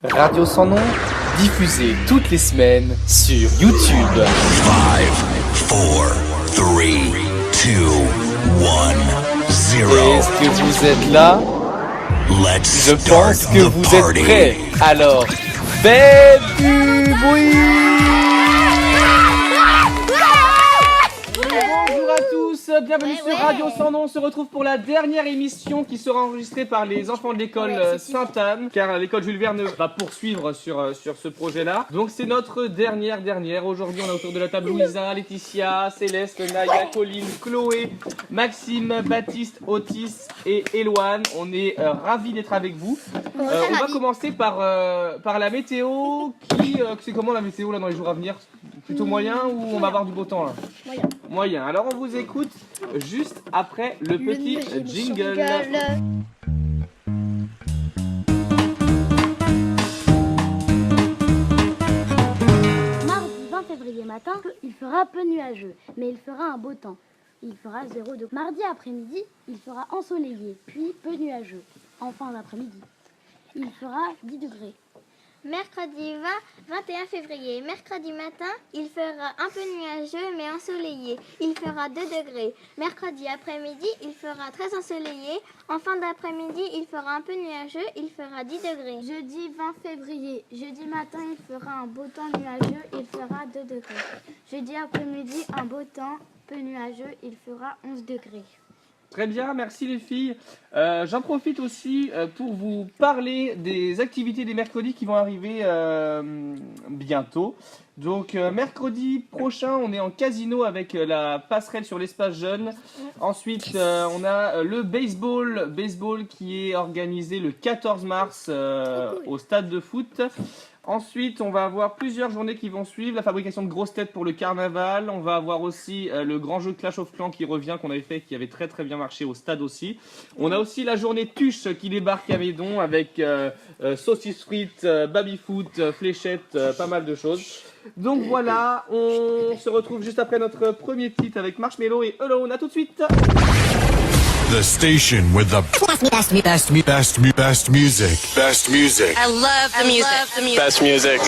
Radio Sans Nom, diffusé toutes les semaines sur YouTube. 5, 4, 3, 2, 1, 0. Est-ce que vous êtes là? Let's Je pense start que the vous êtes party. prêts. Alors, faites du bruit! Bonjour à tous, bienvenue sur Radio Sans Nom. On se retrouve pour la dernière émission qui sera enregistrée par les enfants de l'école Sainte-Anne, car l'école Jules Verne va poursuivre sur ce projet-là. Donc c'est notre dernière. Aujourd'hui, on est autour de la table Louisa, Laetitia, Céleste, Naya, Colline, Chloé, Maxime, Baptiste, Otis et Éloane. On est ravis d'être avec vous. On va commencer par la météo. C'est comment la météo là dans les jours à venir? Plutôt moyen ou on va avoir du beau temps là? Moyen. Alors on vous écoute juste après le petit jingle. Mardi 20 février matin, il fera peu nuageux, mais il fera un beau temps. Il fera 0 degré. Mardi après-midi, il fera ensoleillé, puis peu nuageux. En fin d'après-midi, il fera 10 degrés. Mercredi 21 février. Mercredi matin, il fera un peu nuageux mais ensoleillé. Il fera 2 degrés. Mercredi après-midi, il fera très ensoleillé. En fin d'après-midi, il fera un peu nuageux. Il fera 10 degrés. Jeudi 20 février. Jeudi matin, il fera un beau temps nuageux, il fera 2 degrés. Jeudi après-midi, un beau temps peu nuageux, il fera 11 degrés. Très bien, merci les filles. J'en profite aussi pour vous parler des activités des mercredis qui vont arriver bientôt. Donc mercredi prochain, on est en casino avec la passerelle sur l'espace jeune. Ensuite, on a le baseball qui est organisé le 14 mars au stade de foot. Ensuite, on va avoir plusieurs journées qui vont suivre. La fabrication de grosses têtes pour le carnaval. On va avoir aussi le grand jeu Clash of Clans qui revient, qu'on avait fait, qui avait très très bien marché au stade aussi. On a aussi la journée Tuche qui débarque à Médon avec saucisses frites, baby-foot, fléchettes, pas mal de choses. Donc voilà, on se retrouve juste après notre premier titre avec Marshmello et Alone. À tout de suite. The station with the best music. Best music. I love the music. Best music.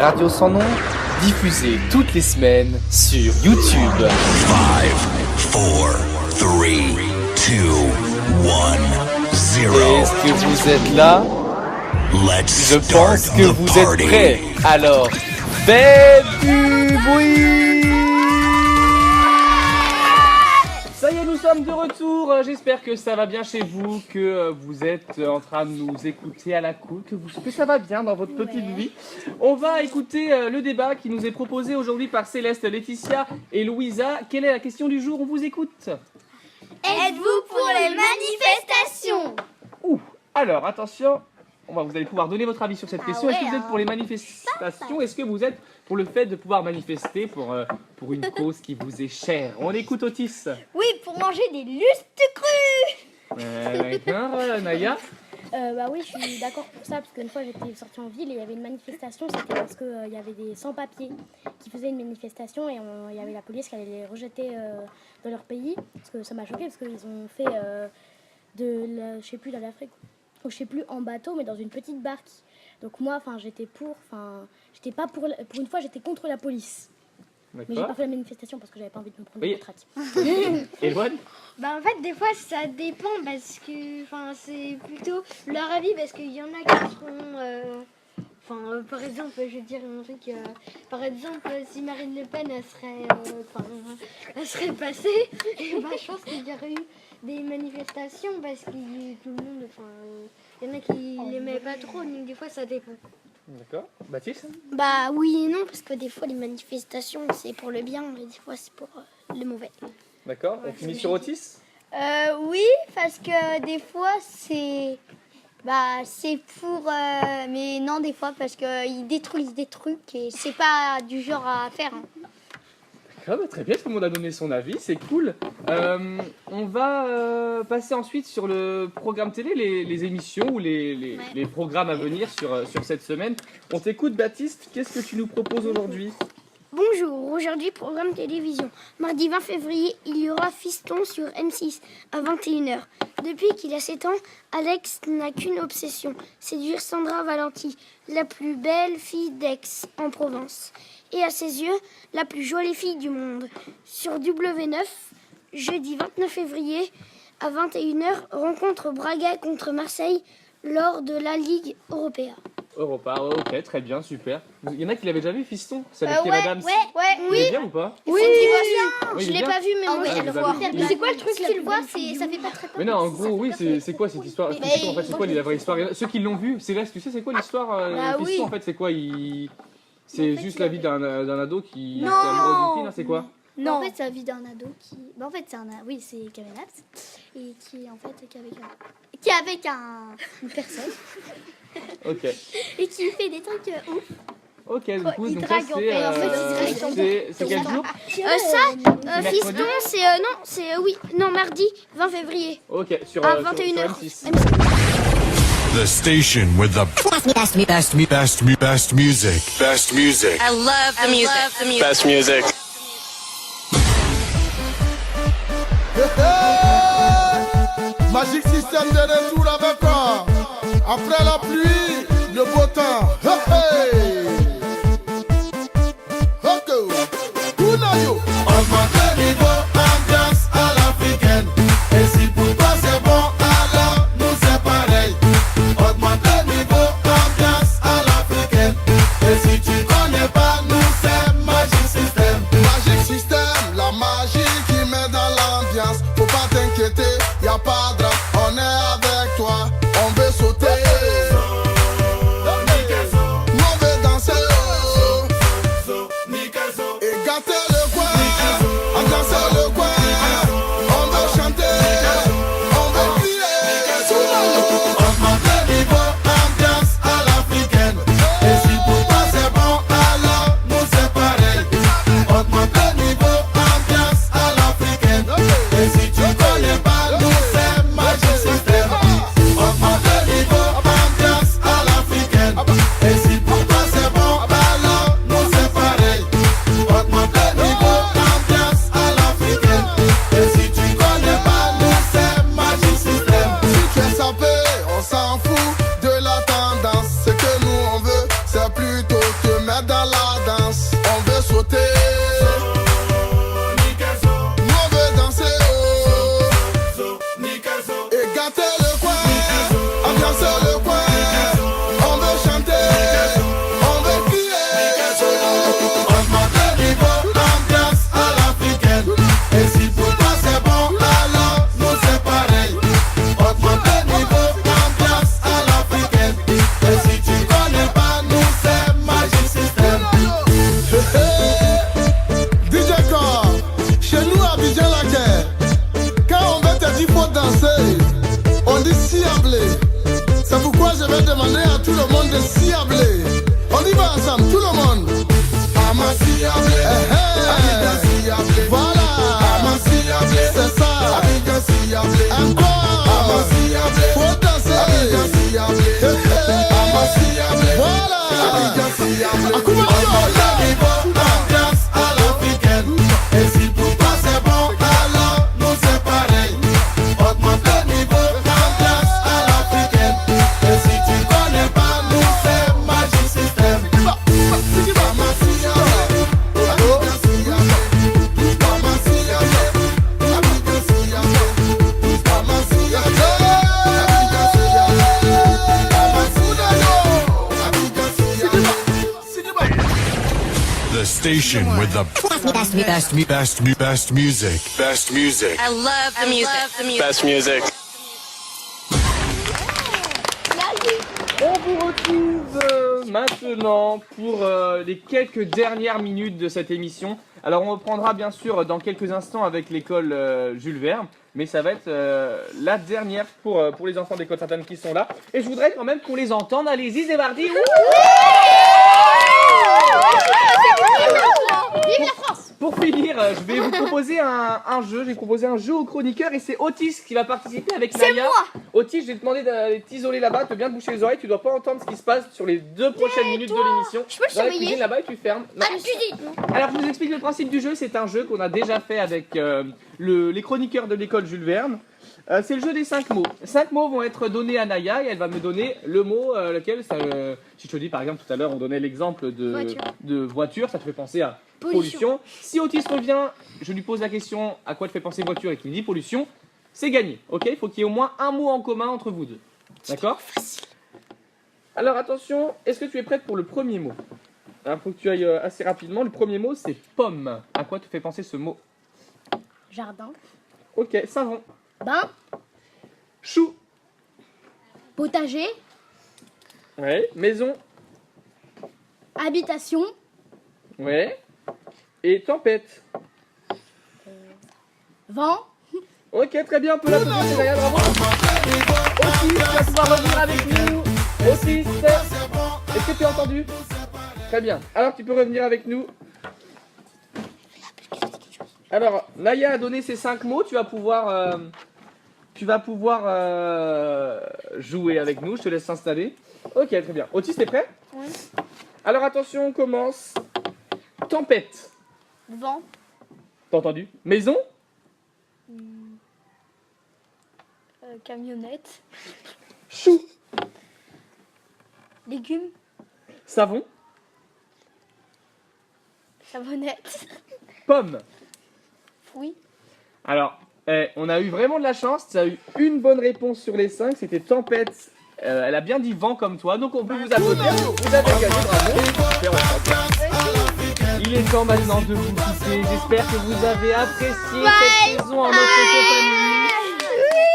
Radio Sans Nom, diffusée toutes les semaines sur YouTube. 5, 4, 3, 2, 1, 0. Est-ce que vous êtes là? Let's Je pense start que the vous êtes party. prêts. Alors, faites du bruit! Ça y est, nous sommes de retour. J'espère que ça va bien chez vous, que vous êtes en train de nous écouter à la cool, que ça va bien dans votre petite vie. On va écouter le débat qui nous est proposé aujourd'hui par Céleste, Laetitia et Louisa. Quelle est la question du jour? On vous écoute. Êtes-vous pour les manifestations? Alors, attention. Vous allez pouvoir donner votre avis sur cette question. Est-ce que vous êtes pour les manifestations? Est-ce que vous êtes pour le fait de pouvoir manifester pour une cause qui vous est chère? On écoute Otis. Oui, pour manger des lustres crus. D'accord, Naya. Oui, je suis d'accord pour ça, parce qu'une fois j'étais sortie en ville et il y avait une manifestation, c'était parce qu'il y avait des sans-papiers qui faisaient une manifestation et il y avait la police qui allait les rejeter dans leur pays, parce que ça m'a choqué, parce qu'ils ont fait je sais plus, dans l'Afrique, ou je sais plus, en bateau, mais dans une petite barque. Donc moi, j'étais pas pour une fois, j'étais contre la police. Mais j'ai pas D'accord. fait la manifestation parce que j'avais pas envie de me prendre Oui. une traque. Eloane. En fait, des fois, ça dépend parce que c'est plutôt leur avis parce qu'il y en a qui seront. Par exemple, je veux dire un truc. Par exemple, si Marine Le Pen elle serait passée, et je pense qu'il y aurait eu des manifestations parce que tout le monde. Il y en a qui l'aimaient pas trop, donc des fois, ça dépend. D'accord. Baptiste. Bah oui et non, parce que des fois, les manifestations, c'est pour le bien, et des fois, c'est pour le mauvais. D'accord. On finit sur Otis. Oui, parce que des fois c'est pour mais non des fois parce que ils détruisent des trucs et c'est pas du genre à faire. Hein. D'accord, très bien, tout le monde a donné son avis, c'est cool. On va passer ensuite sur le programme télé, les émissions ou les programmes à venir sur cette semaine. On t'écoute Baptiste, qu'est-ce que tu nous proposes aujourd'hui? Bonjour, aujourd'hui programme télévision. Mardi 20 février, il y aura Fiston sur M6 à 21h. Depuis qu'il a 7 ans, Alex n'a qu'une obsession, séduire Sandra Valenti, la plus belle fille d'Aix en Provence. Et à ses yeux, la plus jolie fille du monde. Sur W9, jeudi 29 février à 21h, rencontre Braga contre Marseille lors de la Ligue Europa. Europa, ok, très bien, super. Il y en a qui l'avaient déjà vu, Fiston? C'est avec Kev Adams. Il est bien ou pas? Oui, Oui, je l'ai pas vu, mais moi Ah, je vous le avez vois. vu. Mais c'est quoi le truc, tu le vois, ça fait pas très peur. Mais non, en gros, oui, c'est quoi cette histoire? Fiston, en fait, c'est quoi la vraie histoire? Ceux qui l'ont vu, Céleste, tu sais, c'est quoi l'histoire? Fiston, oui. en fait, c'est quoi? C'est juste la vie d'un ado qui est amoureux d'une fille, non? C'est quoi? Non. En fait, c'est la vie d'un ado qui. En fait, c'est Kevin Apps et qui est avec une personne Ok. et qui fait des trucs ouf. Ok, du coup, il donc ça, drague, en fait. En fait, il drague. c'est quel jour? Ça, Fiston, c'est mardi 20 février Ok, sur à sur 21h. M6. The station with the best music. Best music. I love the music. Best music. Magic System de retour avec toi. Après la pluie, le beau temps. Hey, hey. Ok. Unayo. Augmente le niveau, ambiance à l'africaine. Et si pour toi c'est bon, alors nous c'est pareil. Augmente le niveau, ambiance à l'africaine. Et si tu connais pas, nous c'est Magic System. Magic System, la magie qui met dans l'ambiance. Faut pas t'inquiéter, y a pas de drame. On est avec toi, on veut sauter. station with the best music. Best music. I love the music. Best music. On vous retrouve maintenant pour les quelques dernières minutes de cette émission. Alors on reprendra bien sûr dans quelques instants avec l'école Jules Verne, mais ça va être la dernière pour les enfants d'école Sainte-Anne qui sont là. Et je voudrais quand même qu'on les entende. Allez-y, c'est parti. Vive la France! Pour finir, je vais vous proposer un jeu. J'ai proposé un jeu aux chroniqueurs et c'est Otis qui va participer avec Naya. C'est moi! Otis, je vais te demander d'aller t'isoler là-bas, de bien te boucher les oreilles. Tu dois pas entendre ce qui se passe sur les 2 prochaines minutes de l'émission. Je peux le Dans la surveiller? cuisine là-bas et tu fermes. Non. Ah, la cuisine! Alors je vous explique le principe du jeu. C'est un jeu qu'on a déjà fait avec les chroniqueurs de l'école Jules Verne. C'est le jeu des 5 mots. 5 mots vont être donnés à Naya et elle va me donner le mot lequel. Si je te dis par exemple tout à l'heure, on donnait l'exemple de voiture, ça te fait penser à pollution. Si Otis revient, je lui pose la question à quoi te fait penser voiture et qu'il me dit pollution, c'est gagné. Ok, il faut qu'il y ait au moins un mot en commun entre vous deux. D'accord? Alors attention, est-ce que tu es prête pour le premier mot? Il faut que tu ailles assez rapidement. Le premier mot c'est pomme. À quoi te fait penser ce mot? Jardin. Ok, savon. Bain. Chou. Potager. Ouais. Maison. Habitation. Ouais. Et tempête. Vent. Ok, très bien, on peut l'applaudir, c'est Naya, bravo. Otis, tu vas pouvoir revenir avec nous. Otis, est-ce que tu as entendu? Très bien, alors tu peux revenir avec nous. Alors, Naya a donné ses 5 mots, tu vas pouvoir jouer avec nous, je te laisse s'installer. Ok, très bien. Otis, t'es prêt? Oui. Alors attention, on commence. Tempête. Vent. T'as entendu? Maison. Camionnette. Chou. Légumes. Savon. Savonnette. Pomme. Fruits. Alors, on a eu vraiment de la chance. Tu as eu une bonne réponse sur les 5. C'était tempête. Elle a bien dit vent comme toi. Donc on peut vous applaudir. Vous avez gagné, bravo. Super, on s'entend. Il est temps maintenant de vous quitter. J'espère que vous avez apprécié cette saison en notre compagnie.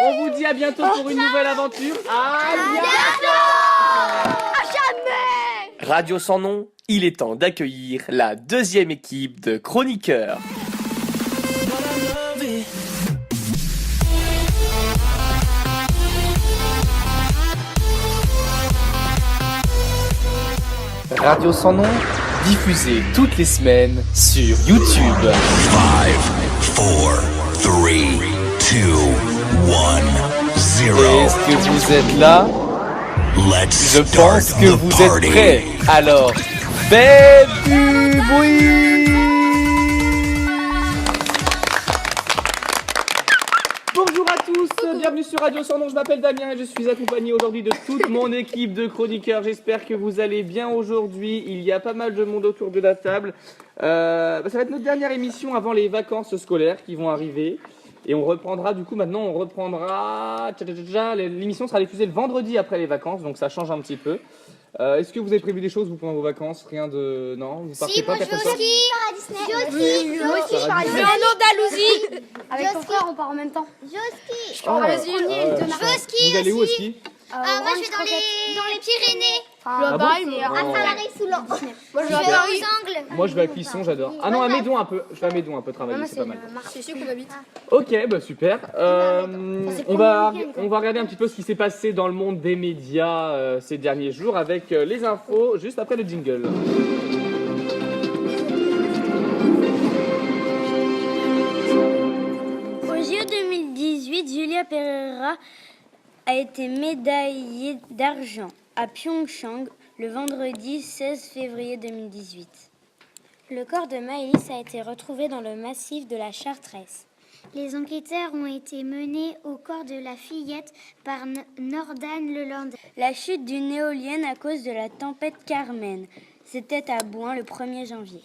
On vous dit à bientôt pour une nouvelle aventure. À bientôt. Radio sans nom, il est temps d'accueillir la deuxième équipe de chroniqueurs. Radio sans nom, diffusé toutes les semaines sur YouTube. 5, 4, 3, 2, 1, 0. Est-ce que vous êtes là? Let's Je start pense que the vous êtes party. prêts. Alors, faites du bruit! Bonjour à tous, bienvenue sur Radio Sans Nom, je m'appelle Damien et je suis accompagné aujourd'hui de toute mon équipe de chroniqueurs. J'espère que vous allez bien aujourd'hui, il y a pas mal de monde autour de la table. Ça va être notre dernière émission avant les vacances scolaires qui vont arriver. Et on reprendra du coup maintenant, l'émission sera diffusée le vendredi après les vacances, donc ça change un petit peu. Est-ce que vous avez prévu des choses vous pendant vos vacances? Rien de... Non, vous partez pas, personne part? Moi aussi, je pars à Disney. En Andalousie. Avec ton frère, on part en même temps. Joski. Oh, Joski vous allez où au aussi. ski? Moi, je vais dans les Pyrénées. Ah bon? À Salary-sous-Lan. Moi, je vais Je à vais Paris. aux Angles. Moi je vais à Clisson, j'adore. Ah non, à Médon un peu, je vais à Médon un peu travailler, c'est pas mal. C'est ici qu'on habite. Ok, bah super. c'est On pour va le week-end, quoi. regarder un petit peu ce qui s'est passé dans le monde des médias ces derniers jours avec les infos juste après le jingle. Au JO 2018, Julia Pereira a été médaillée d'argent à Pyeongchang le vendredi 16 février 2018. Le corps de Maëlys a été retrouvé dans le massif de la Chartresse. Les enquêteurs ont été menés au corps de la fillette par Nordan Leland. La chute d'une éolienne à cause de la tempête Carmen. C'était à Bouin le 1er janvier.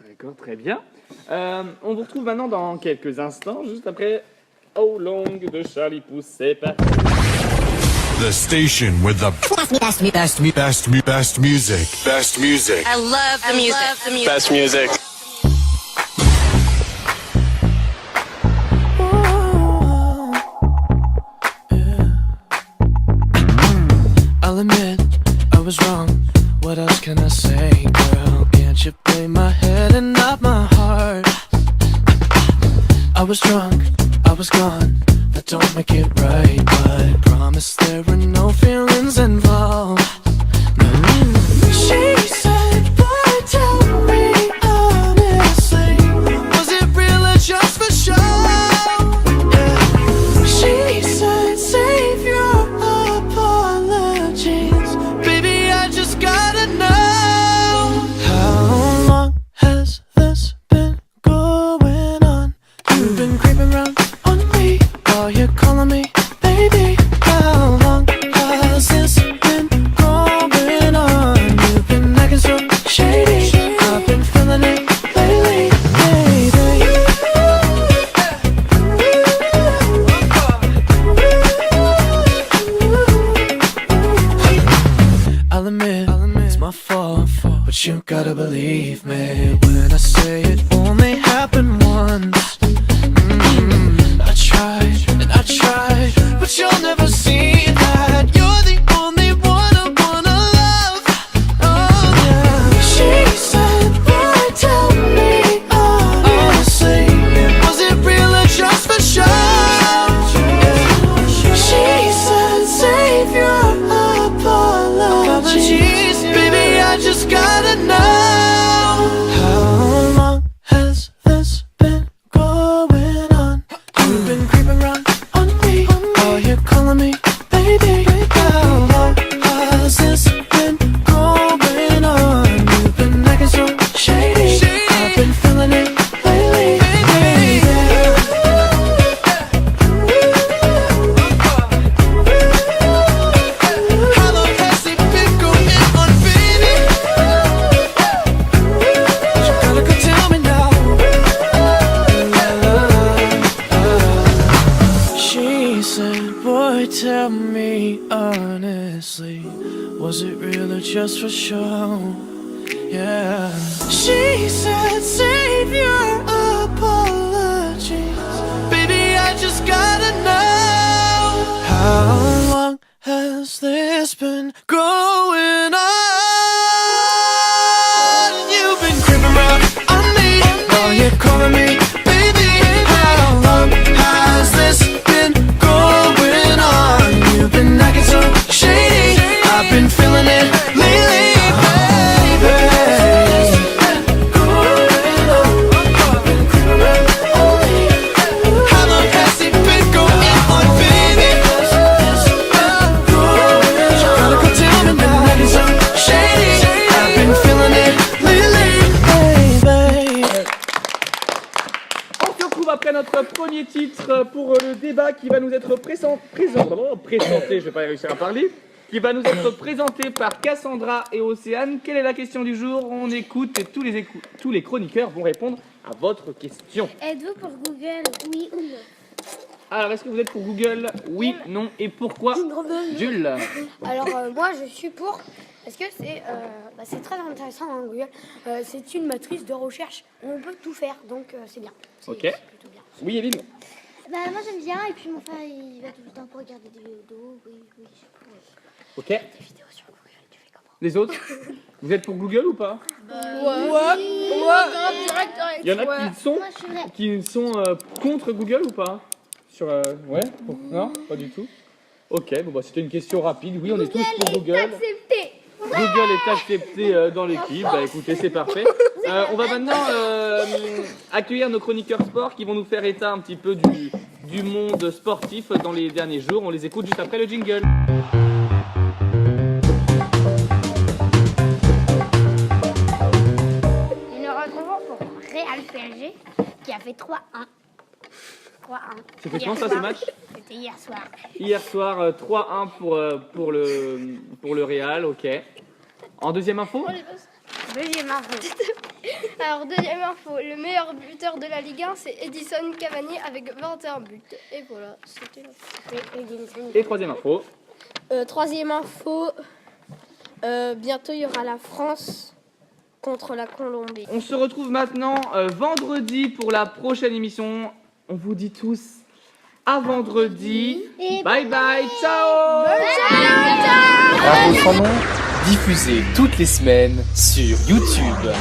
D'accord, très bien. On vous retrouve maintenant dans quelques instants, juste après How Long de Charlie Pouce. C'est parti. The station with the best music. Best music. I love the music. Best music. I'll admit I was wrong. What else can I say, girl? Can't you play my head and not my heart? I was drunk, I was gone. That don't make it right, but promise there were no feelings involved. She said, boy, tell me honestly, was it real or just for show? Yeah. She said, save your apologies, baby, I just gotta know. How long has this been going on? You've been creeping around on me while you're calling me baby. How long has this been going on? You've been acting so shady, I've been feeling it lately, baby. I'll admit it's my fault, but you gotta believe me when I say it only happened once. I tried, but you'll never see that. You're the only one I wanna love. Oh yeah. She said, boy, tell me honestly, was it real or just for show? Yeah. She said, save your apologies, baby, I just gotta know. How long has this been going on? You've been creeping around on me while you're calling me baby. How long has this been going on? You've been acting so shady, I've been feeling it lately, baby. How long has it been going on, baby? You gotta go tell me now. She said, boy, tell me honestly, was it real or just for show? Yeah. She said, save your apologies, baby, I just gotta know. How long has this been going on? You've been creeping around on me while you're calling me baby. How long has this been going on? You've been acting so shady, I've been feeling it lately, baby. How long has it been going on, baby? You gotta go tell me now. Acting so shady, I've been feeling it lately, baby. On se retrouve après notre premier titre pour le débat qui va nous être présenté, je vais pas réussir à parler, qui va nous être présenté par Cassandra et Océane. Quelle est la question du jour? On écoute et tous les chroniqueurs vont répondre à votre question. Êtes-vous pour Google? Oui ou non? Alors, est-ce que vous êtes pour Google? Oui, non, et pourquoi? Jules. Alors moi je suis pour, parce que c'est très intéressant hein, Google. C'est une matrice de recherche, on peut tout faire, donc c'est bien. C'est Ok. plutôt bien. Oui, Evelyne. Bah moi j'aime bien et puis mon frère il va tout le temps pour regarder des vidéos. Oui, je suis pour. Ok. Des vidéos sur Google, tu fais comment? Les autres? Vous êtes pour Google ou pas? Il y en a Moi je suis vrai. qui sont contre Google ou pas? Ouais? Non? Pas du tout. Ok, bon bah c'était une question rapide. Oui, on est tous pour Google. Accepté. Google est accepté dans l'équipe. Bah écoutez, c'est parfait. On va maintenant accueillir nos chroniqueurs sport qui vont nous faire état un petit peu du monde sportif dans les derniers jours. On les écoute juste après le jingle. Et nous retrouvons pour Real PSG qui a fait 3-1. 3-1. C'était quand ça ce match? C'était hier soir. Hier soir, 3-1 pour le Real, ok. En deuxième info? Deuxième info. Alors deuxième info, le meilleur buteur de la Ligue 1 c'est Edison Cavani avec 21 buts. Et voilà, c'était la Et troisième info? Troisième info, bientôt il y aura la France contre la Colombie. On se retrouve maintenant vendredi pour la prochaine émission. On vous dit tous à vendredi. Bye bye, ciao. Radio Sans Nom, diffusé toutes les semaines sur YouTube.